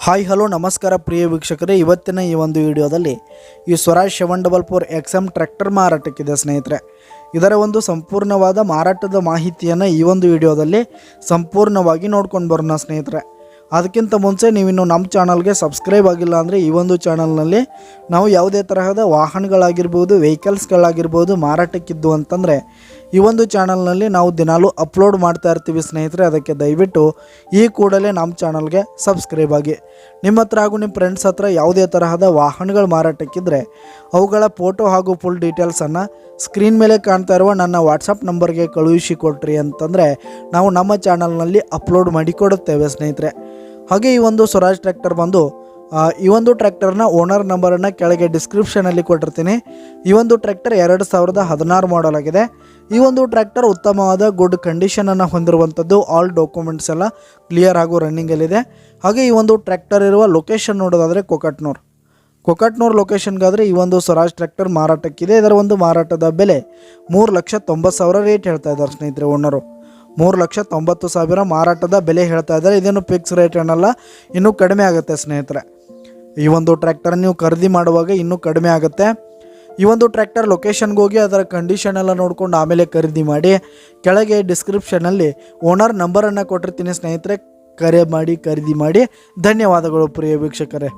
Hi hello ನಮಸ್ಕಾರ ಪ್ರಿಯ ವೀಕ್ಷಕರೇ, ಇವತ್ತಿನ ಈ ಒಂದು ವಿಡಿಯೋದಲ್ಲಿ ಈ ಸ್ವರಾಜ್ 744 XM ಟ್ರ್ಯಾಕ್ಟರ್ ಮಾರಾಟಕ್ಕಿದೆ ಸ್ನೇಹಿತರೆ. ಇದರ ಒಂದು ಸಂಪೂರ್ಣವಾದ ಮಾರಾಟದ ಮಾಹಿತಿಯನ್ನು ಈ ಒಂದು ವಿಡಿಯೋದಲ್ಲಿ ಸಂಪೂರ್ಣವಾಗಿ ನೋಡ್ಕೊಂಡು ಬರೋಣ ಸ್ನೇಹಿತರೆ. ಅದಕ್ಕಿಂತ ಮುಂಚೆ ನೀವಿನ್ನು ನಮ್ಮ ಚಾನಲ್ಗೆ ಸಬ್ಸ್ಕ್ರೈಬ್ ಆಗಿಲ್ಲ ಅಂದರೆ ಈ ಒಂದು ಚಾನಲ್ನಲ್ಲಿ ನಾವು ಯಾವುದೇ ತರಹದ ವಾಹನಗಳಾಗಿರ್ಬೋದು, ವೆಹಿಕಲ್ಸ್ಗಳಾಗಿರ್ಬೋದು ಮಾರಾಟಕ್ಕಿದ್ದು ಅಂತಂದರೆ ಈ ಒಂದು ಚಾನಲ್ನಲ್ಲಿ ನಾವು ದಿನಾಲೂ ಅಪ್ಲೋಡ್ ಮಾಡ್ತಾ ಇರ್ತೀವಿ ಸ್ನೇಹಿತರೆ. ಅದಕ್ಕೆ ದಯವಿಟ್ಟು ಈ ಕೂಡಲೇ ನಮ್ಮ ಚಾನಲ್ಗೆ ಸಬ್ಸ್ಕ್ರೈಬ್ ಆಗಿ. ನಿಮ್ಮ ಹತ್ರ ಹಾಗೂ ನಿಮ್ಮ ಫ್ರೆಂಡ್ಸ್ ಹತ್ರ ಯಾವುದೇ ತರಹದ ವಾಹನಗಳು ಮಾರಾಟಕ್ಕಿದ್ರೆ ಅವುಗಳ ಫೋಟೋ ಹಾಗೂ ಫುಲ್ ಡೀಟೇಲ್ಸನ್ನು ಸ್ಕ್ರೀನ್ ಮೇಲೆ ಕಾಣ್ತಾ ಇರುವ ನನ್ನ ವಾಟ್ಸಪ್ ನಂಬರ್ಗೆ ಕಳುಹಿಸಿ ಕೊಟ್ರಿ ಅಂತಂದರೆ ನಾವು ನಮ್ಮ ಚಾನಲ್ನಲ್ಲಿ ಅಪ್ಲೋಡ್ ಮಾಡಿ ಕೊಡುತ್ತೇವೆ ಸ್ನೇಹಿತರೆ. ಹಾಗೆ ಈ ಒಂದು ಸ್ವರಾಜ್ ಟ್ರ್ಯಾಕ್ಟರ್ ಬಂದು ಈ ಒಂದು ಟ್ರ್ಯಾಕ್ಟರ್ನ ಓನರ್ ನಂಬರನ್ನು ಕೆಳಗೆ ಡಿಸ್ಕ್ರಿಪ್ಷನಲ್ಲಿ ಕೊಟ್ಟಿರ್ತೀನಿ. ಈ ಒಂದು ಟ್ರ್ಯಾಕ್ಟರ್ 2016 ಮಾಡಲ್ ಆಗಿದೆ. ಈ ಒಂದು ಟ್ರ್ಯಾಕ್ಟರ್ ಉತ್ತಮವಾದ ಗುಡ್ ಕಂಡೀಷನನ್ನು ಹೊಂದಿರುವಂಥದ್ದು. ಆಲ್ ಡಾಕ್ಯುಮೆಂಟ್ಸ್ ಎಲ್ಲ ಕ್ಲಿಯರ್ ಹಾಗೂ ರನ್ನಿಂಗಲ್ಲಿದೆ. ಹಾಗೆ ಈ ಒಂದು ಟ್ರ್ಯಾಕ್ಟರ್ ಇರುವ ಲೊಕೇಶನ್ ನೋಡೋದಾದರೆ ಕೊಕಟ್ನೂರು ಲೊಕೇಶನ್ಗಾದರೆ ಈ ಒಂದು ಸ್ವರಾಜ್ ಟ್ರ್ಯಾಕ್ಟರ್ ಮಾರಾಟಕ್ಕಿದೆ. ಇದರ ಒಂದು ಮಾರಾಟದ ಬೆಲೆ 3,90,000 ರೇಟ್ ಹೇಳ್ತಾ ಇದ್ದಾರೆ ಸ್ನೇಹಿತರೆ. ಓನರು 3,90,000 ಮಾರಾಟದ ಬೆಲೆ ಹೇಳ್ತಾ ಇದ್ದಾರೆ. ಇದೇನು ಫಿಕ್ಸ್ ರೇಟ್ ಏನಲ್ಲ, ಇನ್ನೂ ಕಡಿಮೆ ಆಗುತ್ತೆ ಸ್ನೇಹಿತರೆ. ಈ ಒಂದು ಟ್ರ್ಯಾಕ್ಟರ್ ನೀವು ಖರೀದಿ ಮಾಡುವಾಗ ಇನ್ನೂ ಕಡಿಮೆ ಆಗುತ್ತೆ. ಈ ಒಂದು ಟ್ರ್ಯಾಕ್ಟರ್ ಲೊಕೇಶನ್ಗೆ ಹೋಗಿ ಅದರ ಕಂಡೀಷನ್ ಎಲ್ಲ ನೋಡ್ಕೊಂಡು ಆಮೇಲೆ ಖರೀದಿ ಮಾಡಿ. ಕೆಳಗೆ ಡಿಸ್ಕ್ರಿಪ್ಷನಲ್ಲಿ ಓನರ್ ನಂಬರನ್ನು ಕೊಟ್ಟಿರ್ತೀನಿ ಸ್ನೇಹಿತರೆ, ಕರೆ ಮಾಡಿ ಖರೀದಿ ಮಾಡಿ. ಧನ್ಯವಾದಗಳು ಪ್ರಿಯ ವೀಕ್ಷಕರೇ.